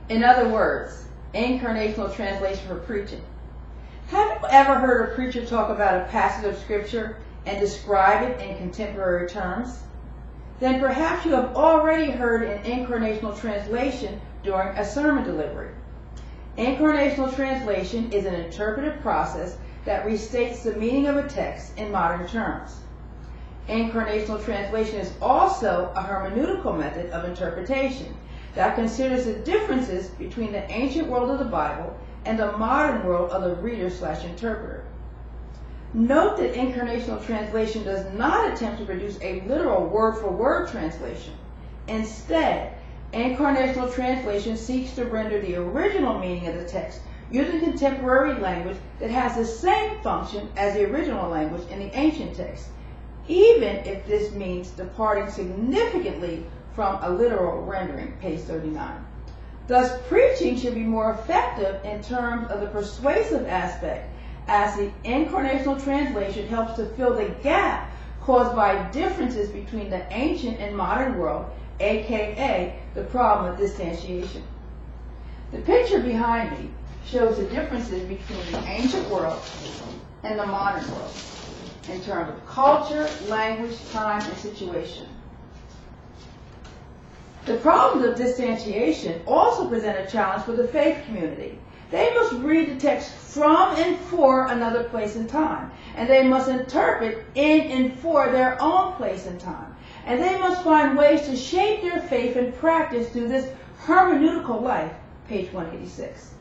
In other words, incarnational translation for preaching. Have you ever heard a preacher talk about a passage of scripture and describe it in contemporary terms? Then perhaps you have already heard an incarnational translation during a sermon delivery. Incarnational translation is an interpretive process that restates the meaning of a text in modern terms. Incarnational translation is also a hermeneutical method of interpretation that considers the differences between the ancient world of the Bible and the modern world of the reader/interpreter. Note that incarnational translation does not attempt to produce a literal word-for-word translation. Instead, incarnational translation seeks to render the original meaning of the text using contemporary language that has the same function as the original language in the ancient text, even if this means departing significantly from a literal rendering, page 39. Thus, preaching should be more effective in terms of the persuasive aspect, as the incarnational translation helps to fill the gap caused by differences between the ancient and modern world, aka the problem of distantiation. The picture behind me shows the differences between the ancient world and the modern world in terms of culture, language, time, and situation. The problems of distantiation also present a challenge for the faith community. They must read the text from and for another place and time, and they must interpret in and for their own place and time, and they must find ways to shape their faith and practice through this hermeneutical life, page 186.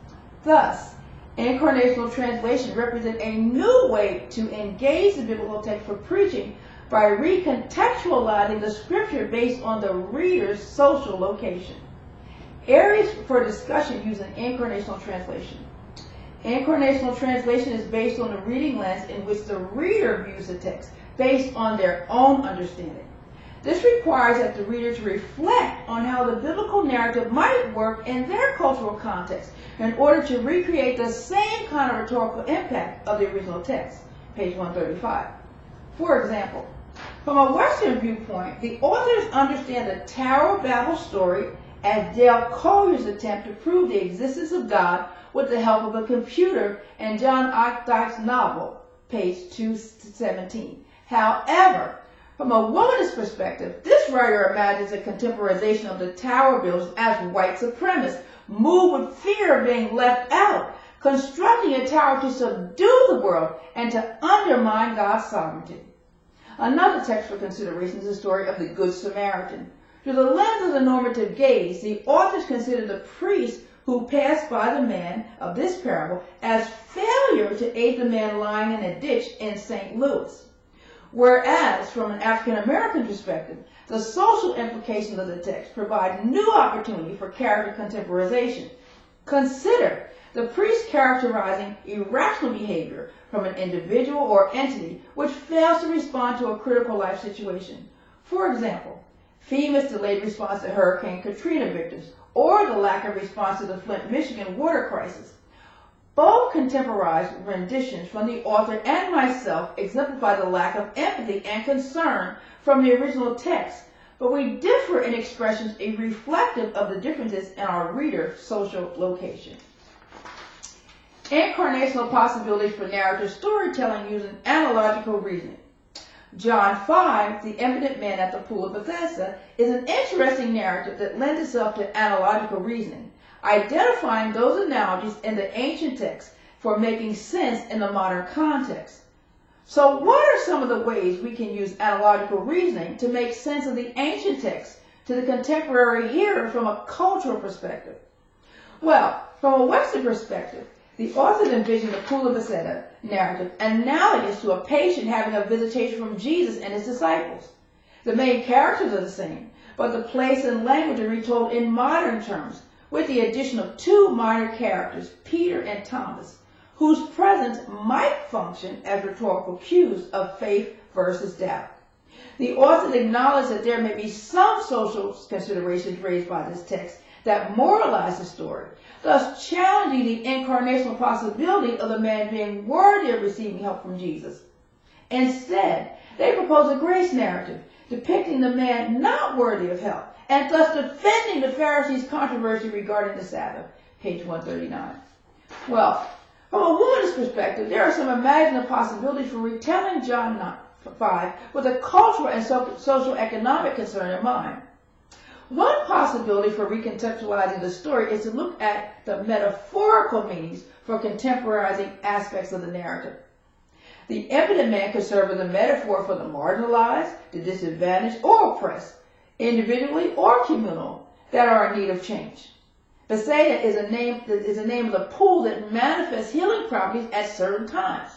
Thus, incarnational translation represents a new way to engage the biblical text for preaching by recontextualizing the scripture based on the reader's social location. Areas for discussion using incarnational translation. Incarnational translation is based on the reading lens in which the reader views the text based on their own understanding. This requires that the reader to reflect on how the biblical narrative might work in their cultural context in order to recreate the same kind of rhetorical impact of the original text, page 135. For example, from a Western viewpoint, the authors understand the Tower of Babel story as Dale Collier's attempt to prove the existence of God with the help of a computer in John Updike's novel, page 217. However, from a womanist perspective, this writer imagines a contemporization of the Tower builders as white supremacists, moved with fear of being left out, constructing a tower to subdue the world and to undermine God's sovereignty. Another text for consideration is the story of the Good Samaritan. Through the lens of the normative gaze, the authors consider the priest who passed by the man of this parable as failure to aid the man lying in a ditch in St. Louis. Whereas, from an African-American perspective, the social implications of the text provide new opportunity for character contemporization. Consider the priest characterizing irrational behavior from an individual or entity which fails to respond to a critical life situation. For example, FEMA's delayed response to Hurricane Katrina victims, or the lack of response to the Flint, Michigan water crisis. Both contemporized renditions from the author and myself exemplify the lack of empathy and concern from the original text, but we differ in expressions reflective of the differences in our reader's social location. Incarnational possibilities for narrative storytelling using analogical reasoning. John 5, the impotent man at the pool of Bethesda, is an interesting narrative that lends itself to analogical reasoning, identifying those analogies in the ancient text for making sense in the modern context. So what are some of the ways we can use analogical reasoning to make sense of the ancient text to the contemporary hearer from a cultural perspective? Well, from a Western perspective, the authors envisioned the pool of Bethesda narrative analogous to a patient having a visitation from Jesus and his disciples. The main characters are the same, but the place and language are retold in modern terms, with the addition of two minor characters, Peter and Thomas, whose presence might function as rhetorical cues of faith versus doubt. The authors acknowledge that there may be some social considerations raised by this text that moralize the story, thus challenging the incarnational possibility of the man being worthy of receiving help from Jesus. Instead, they propose a grace narrative depicting the man not worthy of help and thus defending the Pharisees' controversy regarding the Sabbath, page 139. Well, from a womanist perspective, there are some imaginable possibilities for retelling John 5 with a cultural and social economic concern in mind. One possibility for recontextualizing the story is to look at the metaphorical meanings for contemporizing aspects of the narrative. The impotent man could serve as a metaphor for the marginalized, the disadvantaged, or oppressed, individually or communal, that are in need of change. Bethsaida is a name of the pool that manifests healing properties at certain times.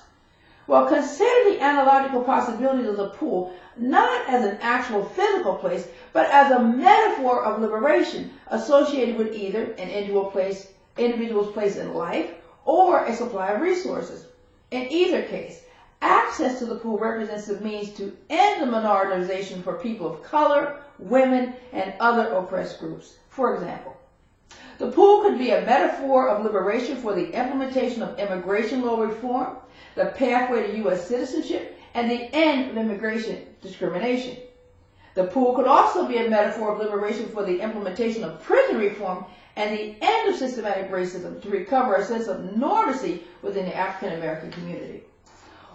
Well, consider the analogical possibilities of the pool not as an actual physical place, but as a metaphor of liberation associated with either an individual's place in life or a supply of resources. In either case, access to the pool represents the means to end the minoritization for people of color, women, and other oppressed groups. For example, the pool could be a metaphor of liberation for the implementation of immigration law reform, the pathway to U.S. citizenship, and the end of immigration discrimination. The pool could also be a metaphor of liberation for the implementation of prison reform and the end of systematic racism to recover a sense of normalcy within the African American community.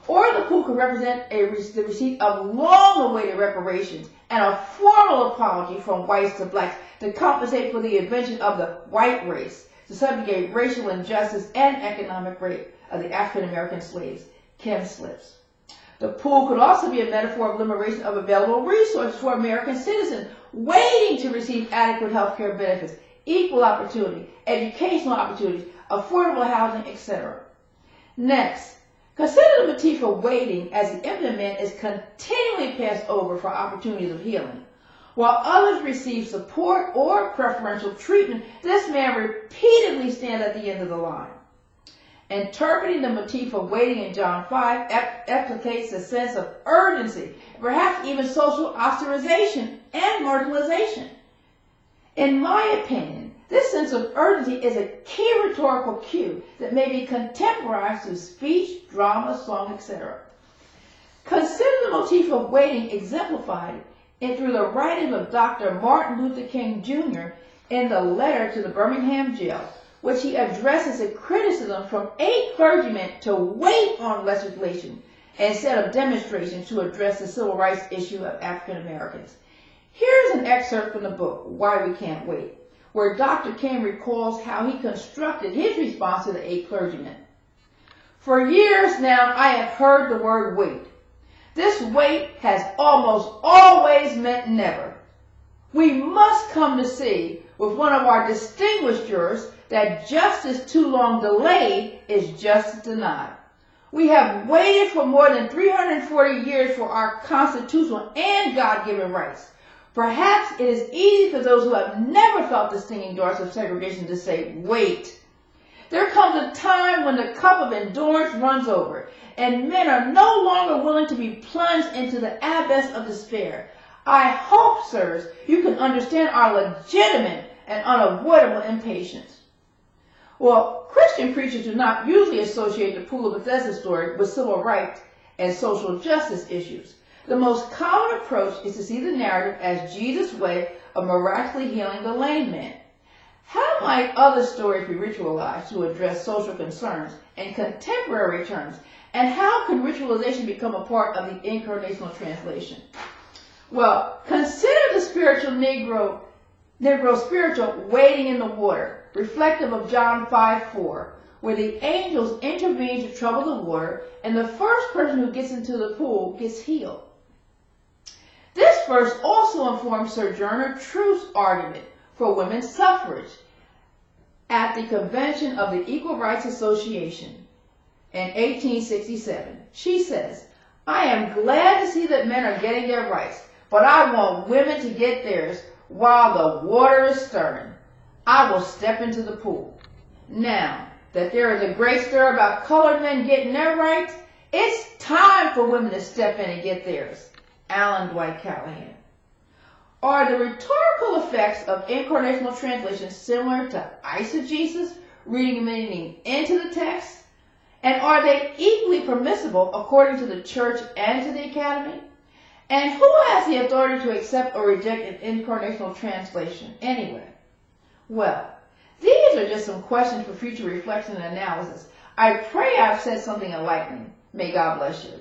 Or the pool could represent the receipt of long-awaited reparations and a formal apology from whites to blacks to compensate for the invention of the white race, to subjugate racial injustice and economic rape of the African American slaves, Kim slips. The pool could also be a metaphor of liberation of available resources for American citizens waiting to receive adequate health care benefits, equal opportunity, educational opportunities, affordable housing, etc. Next, consider the motif of waiting as the impotent man is continually passed over for opportunities of healing. While others receive support or preferential treatment, this man repeatedly stands at the end of the line. Interpreting the motif of waiting in John 5 implicates a sense of urgency, perhaps even social ostracization and marginalization. In my opinion, this sense of urgency is a key rhetorical cue that may be contemporized through speech, drama, song, etc. Consider the motif of waiting exemplified through the writings of Dr. Martin Luther King Jr. in the letter to the Birmingham jail, which he addresses a criticism from 8 clergymen to wait on legislation instead of demonstrations to address the civil rights issue of African Americans. Here's an excerpt from the book, Why We Can't Wait, where Dr. King recalls how he constructed his response to the 8 clergymen. For years now, I have heard the word wait. This wait has almost always meant never. We must come to see with one of our distinguished jurors that justice too long delayed is justice denied. We have waited for more than 340 years for our constitutional and God-given rights. Perhaps it is easy for those who have never felt the stinging darts of segregation to say, wait. There comes a time when the cup of endurance runs over, and men are no longer willing to be plunged into the abyss of despair. I hope, sirs, you can understand our legitimate and unavoidable impatience. Well, Christian preachers do not usually associate the Pool of Bethesda story with civil rights and social justice issues. The most common approach is to see the narrative as Jesus' way of miraculously healing the lame man. How might other stories be ritualized to address social concerns in contemporary terms, and how can ritualization become a part of the Incarnational translation? Well, consider the spiritual Negro spiritual wading in the water, reflective of John 5:4, where the angels intervene to trouble the water, and the first person who gets into the pool gets healed. This verse also informs Sojourner Truth's argument for women's suffrage at the convention of the Equal Rights Association in 1867. She says, I am glad to see that men are getting their rights, but I want women to get theirs while the water is stirring. I will step into the pool. Now that there is a great stir about colored men getting their rights, it's time for women to step in and get theirs. Alan Dwight Callahan. Are the rhetorical effects of incarnational translation similar to eisegesis, reading meaning into the text? And are they equally permissible according to the church and to the academy? And who has the authority to accept or reject an incarnational translation anyway? Well, these are just some questions for future reflection and analysis. I pray I've said something enlightening. May God bless you.